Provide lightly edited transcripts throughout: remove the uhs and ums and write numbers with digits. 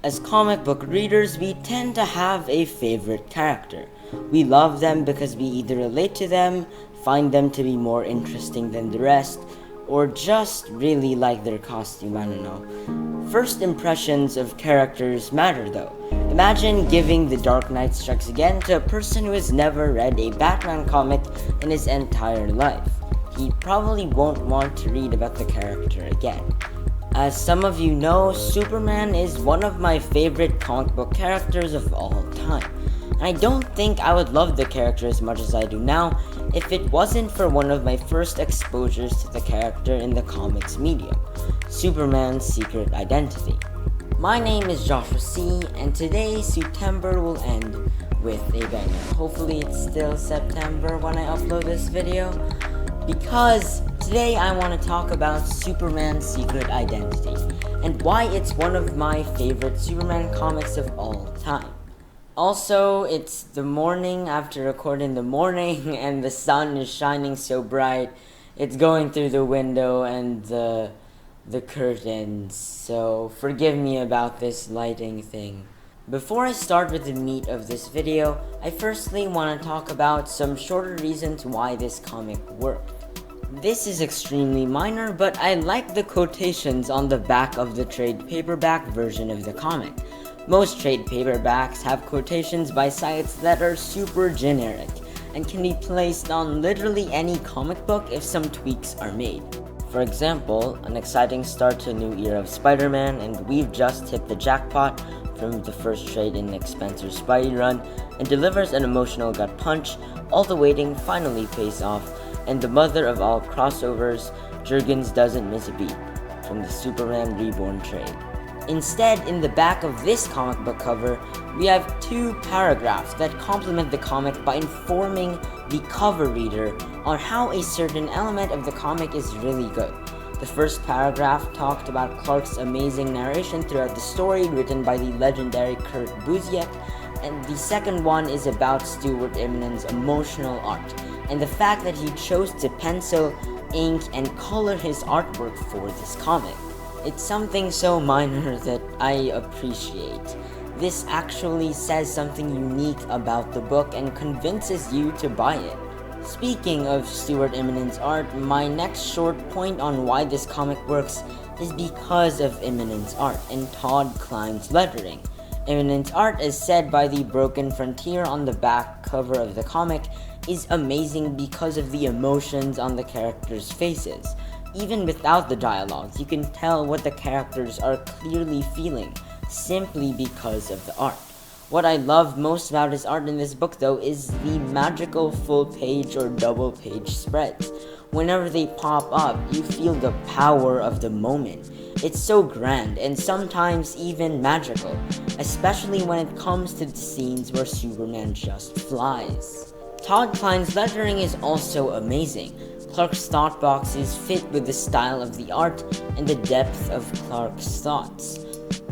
As comic book readers, we tend to have a favorite character. We love them because we either relate to them, find them to be more interesting than the rest, or just really like their costume, I don't know. First impressions of characters matter though. Imagine giving The Dark Knight Strikes Again to a person who has never read a Batman comic in his entire life. He probably won't want to read about the character again. As some of you know, Superman is one of my favorite comic book characters of all time. And I don't think I would love the character as much as I do now if it wasn't for one of my first exposures to the character in the comics medium, Superman's secret identity. My name is Joshua C, and today September will end with a banger. Hopefully it's still September when I upload this video, because today I want to talk about Superman's secret identity and why it's one of my favorite Superman comics of all time. Also, it's the morning after recording the morning and the sun is shining so bright. It's going through the window and the curtains, so forgive me about this lighting thing. Before I start with the meat of this video, I firstly want to talk about some shorter reasons why this comic worked. This is extremely minor, but I like the quotations on the back of the trade paperback version of the comic. Most trade paperbacks have quotations by sites that are super generic and can be placed on literally any comic book if some tweaks are made. For example, an exciting start to a new era of Spider-Man, and we've just hit the jackpot from the first trade in Nick Spencer's Spidey run, and delivers an emotional gut punch. All the waiting finally pays off, and the mother of all crossovers, Jurgens doesn't miss a beat from the Superman Reborn trade. Instead, in the back of this comic book cover, we have two paragraphs that complement the comic by informing the cover reader on how a certain element of the comic is really good. The first paragraph talked about Clark's amazing narration throughout the story, written by the legendary Kurt Busiek, and the second one is about Stuart Immonen's emotional art, and the fact that he chose to pencil, ink, and color his artwork for this comic. It's something so minor that I appreciate. This actually says something unique about the book and convinces you to buy it. Speaking of Stuart Immonen's art, my next short point on why this comic works is because of Immonen's art and Todd Klein's lettering. Immonen's art, as said by the Broken Frontier on the back cover of the comic, is amazing because of the emotions on the characters' faces. Even without the dialogues, you can tell what the characters are clearly feeling, simply because of the art. What I love most about his art in this book, though, is the magical full-page or double-page spreads. Whenever they pop up, you feel the power of the moment. It's so grand, and sometimes even magical, especially when it comes to the scenes where Superman just flies. Todd Klein's lettering is also amazing. Clark's thought boxes fit with the style of the art and the depth of Clark's thoughts.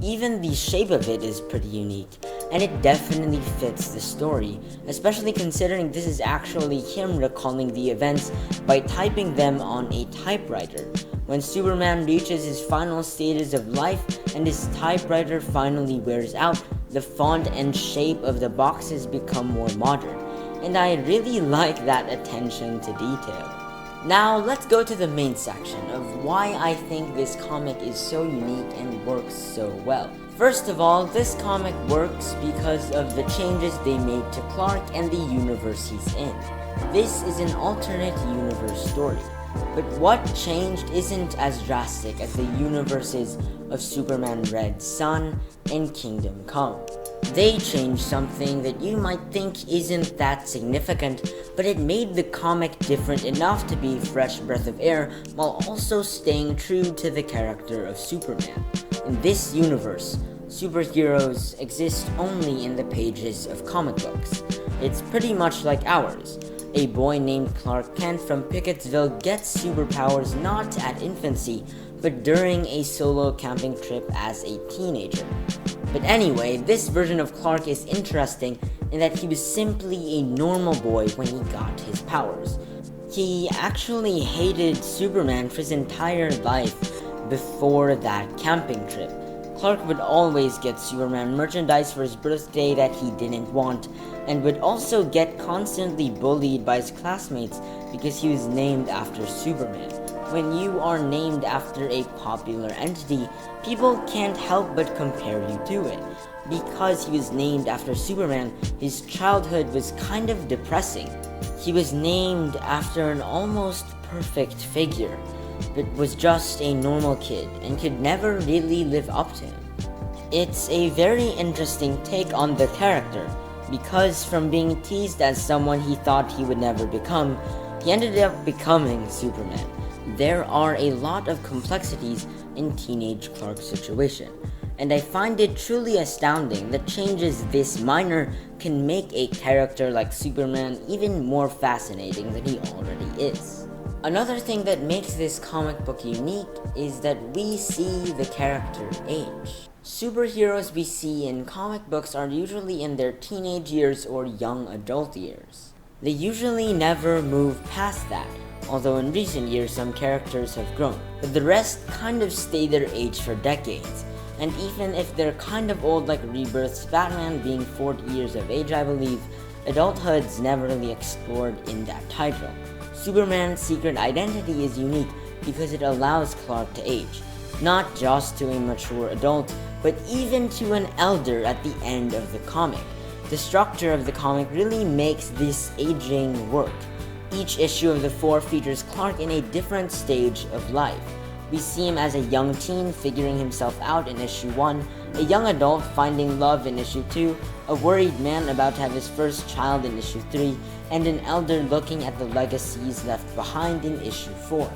Even the shape of it is pretty unique, and it definitely fits the story, especially considering this is actually him recalling the events by typing them on a typewriter. When Superman reaches his final stages of life and his typewriter finally wears out, the font and shape of the boxes become more modern, and I really like that attention to detail. Now let's go to the main section of why I think this comic is so unique and works so well. First of all, this comic works because of the changes they made to Clark and the universe he's in. This is an alternate universe story, but what changed isn't as drastic as the universes of Superman Red Son and Kingdom Come. They changed something that you might think isn't that significant, but it made the comic different enough to be a fresh breath of air while also staying true to the character of Superman. In this universe, superheroes exist only in the pages of comic books. It's pretty much like ours. A boy named Clark Kent from Pickettsville gets superpowers not at infancy, but during a solo camping trip as a teenager. But anyway, this version of Clark is interesting in that he was simply a normal boy when he got his powers. He actually hated Superman for his entire life before that camping trip. Clark would always get Superman merchandise for his birthday that he didn't want, and would also get constantly bullied by his classmates because he was named after Superman. When you are named after a popular entity, people can't help but compare you to it. Because he was named after Superman, his childhood was kind of depressing. He was named after an almost perfect figure, but was just a normal kid and could never really live up to him. It's a very interesting take on the character, because from being teased as someone he thought he would never become, he ended up becoming Superman. There are a lot of complexities in teenage Clark's situation, and I find it truly astounding that changes this minor can make a character like Superman even more fascinating than he already is. Another thing that makes this comic book unique is that we see the character age. Superheroes we see in comic books are usually in their teenage years or young adult years. They usually never move past that, although in recent years some characters have grown, but the rest kind of stay their age for decades. And even if they're kind of old, like Rebirth's Batman being 40 years of age, I believe, adulthood's never really explored in that title. Superman's secret identity is unique because it allows Clark to age, not just to a mature adult, but even to an elder at the end of the comic. The structure of the comic really makes this aging work. Each issue of the 4 features Clark in a different stage of life. We see him as a young teen figuring himself out in issue 1, a young adult finding love in issue 2, a worried man about to have his first child in issue 3, and an elder looking at the legacies left behind in issue 4.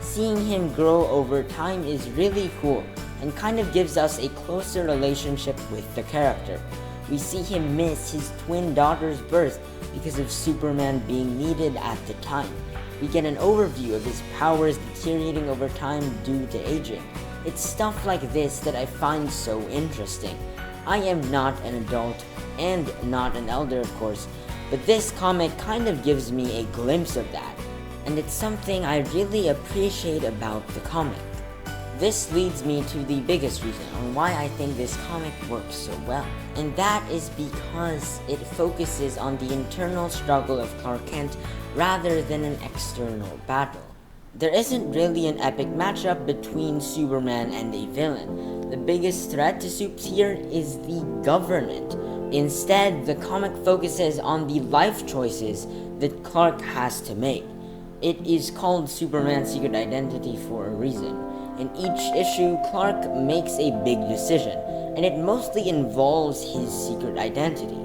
Seeing him grow over time is really cool, and kind of gives us a closer relationship with the character. We see him miss his twin daughter's birth because of Superman being needed at the time. We get an overview of his powers deteriorating over time due to aging. It's stuff like this that I find so interesting. I am not an adult, and not an elder of course, but this comic kind of gives me a glimpse of that, and it's something I really appreciate about the comic. This leads me to the biggest reason on why I think this comic works so well, and that is because it focuses on the internal struggle of Clark Kent rather than an external battle. There isn't really an epic matchup between Superman and a villain. The biggest threat to Supes here is the government. Instead, the comic focuses on the life choices that Clark has to make. It is called Superman's Secret Identity for a reason. In each issue, Clark makes a big decision, and it mostly involves his secret identity.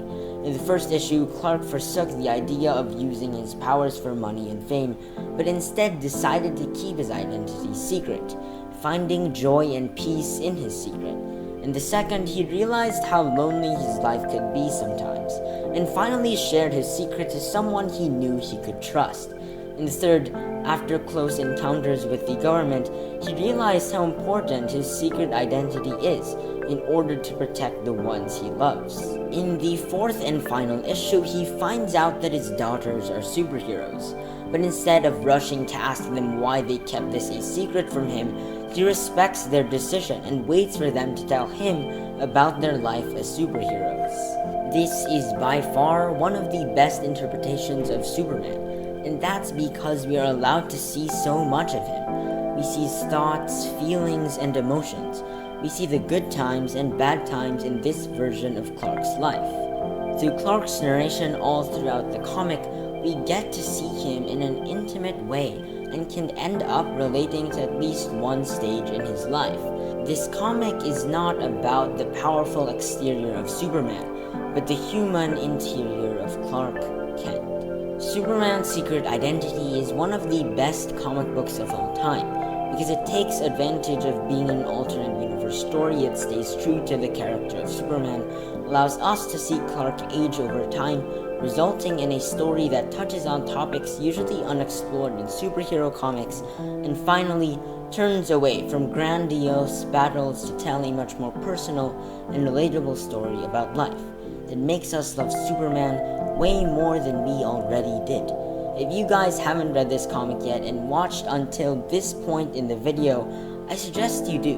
In the first issue, Clark forsook the idea of using his powers for money and fame, but instead decided to keep his identity secret, finding joy and peace in his secret. In the second, he realized how lonely his life could be sometimes, and finally shared his secret to someone he knew he could trust. In the third, after close encounters with the government, he realized how important his secret identity is in order to protect the ones he loves. In the fourth and final issue, he finds out that his daughters are superheroes, but instead of rushing to ask them why they kept this a secret from him, he respects their decision and waits for them to tell him about their life as superheroes. This is by far one of the best interpretations of Superman, and that's because we are allowed to see so much of him. We see his thoughts, feelings, and emotions. We see the good times and bad times in this version of Clark's life. Through Clark's narration all throughout the comic, we get to see him in an intimate way and can end up relating to at least one stage in his life. This comic is not about the powerful exterior of Superman, but the human interior of Clark Kent. Superman's Secret Identity is one of the best comic books of all time, because it takes advantage of being an alternate universe story. It stays true to the character of Superman, allows us to see Clark age over time, resulting in a story that touches on topics usually unexplored in superhero comics, and finally turns away from grandiose battles to tell a much more personal and relatable story about life that makes us love Superman way more than we already did. If you guys haven't read this comic yet and watched until this point in the video, I suggest you do.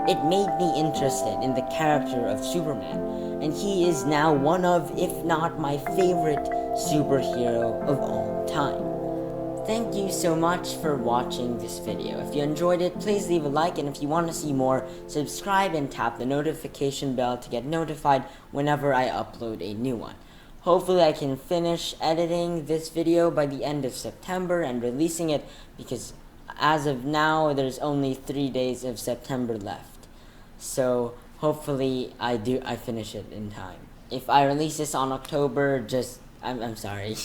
it made me interested in the character of Superman, and he is now one of, if not my favorite superhero of all time. Thank you so much for watching this video. If you enjoyed it, please leave a like, and if you want to see more, subscribe and tap the notification bell to get notified whenever I upload a new one. Hopefully I can finish editing this video by the end of September and releasing it, because as of now there's only 3 days of September left. So hopefully I finish it in time. If I release this on October, I'm sorry.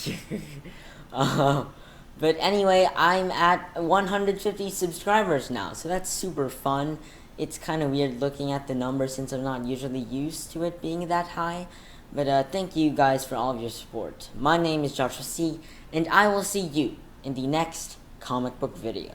But anyway, I'm at 150 subscribers now, so that's super fun. It's kind of weird looking at the number since I'm not usually used to it being that high. But thank you guys for all of your support. My name is Joshua C, and I will see you in the next comic book video.